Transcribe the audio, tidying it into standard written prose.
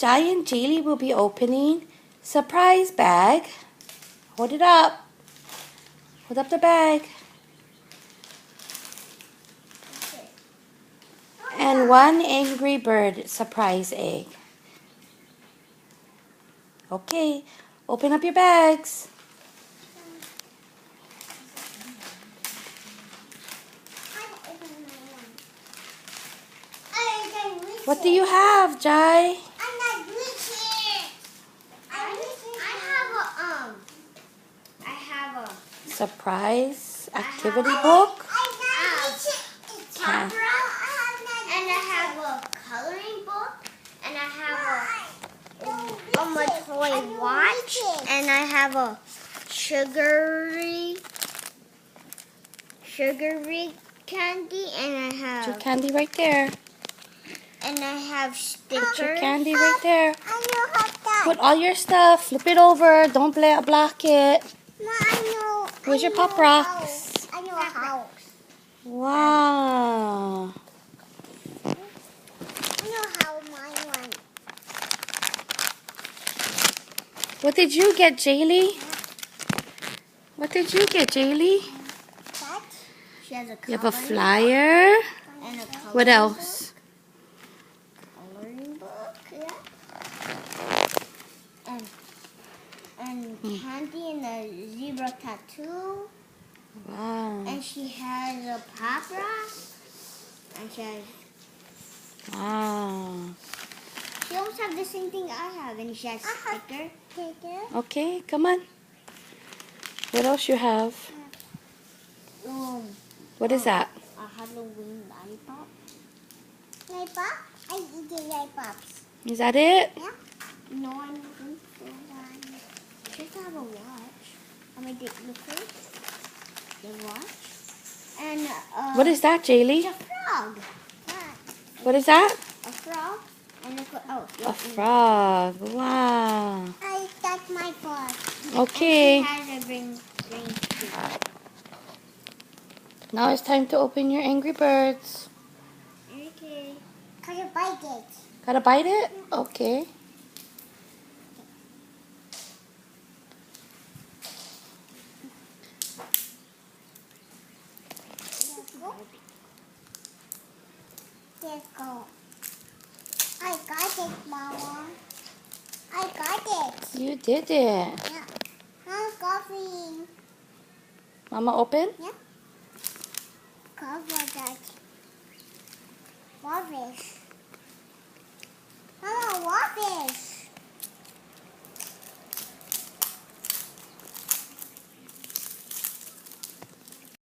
Jai and Jaylee will be opening surprise bag. Hold it up. Hold up the bag. And one Angry Bird surprise egg. Okay, open up your bags. What do you have, Jai? I have a Surprise activity book. and I have a coloring book, and I have a toy watch, and I have a sugary candy, and I have Your candy right there. and I have stickers. Put your candy right there. Put all your stuff. Flip it over. Don't block it. Where's your Pop Rocks? I know a house. Wow. I know how mine went. What did you get, Jaylee? What did you get, Jaylee? She has a You have a flyer. and a What else? coloring book. Yeah. And candy and a zebra tattoo. Wow. And she has a pop rock. And Wow. she almost has the same thing I have. And she has sticker. Okay, come on. What else you have? What is that? A Halloween lollipop. Lollipop? I eat the lollipops. Is that it? Yeah. No, I don't think so. She should have a watch. I mean, look at the watch. And What is that, Jaylee? a frog. What is that? A frog. And look at A frog. Wow. That's my frog. Okay. And she has a ring too. Now it's time to open your Angry Birds. Okay. Can you bite it? Gotta bite it? Okay. Let's go. I got it, Mama. I got it. You did it. Yeah. How's coffee? Mama, open? Yeah. Cover that. What is? Mama,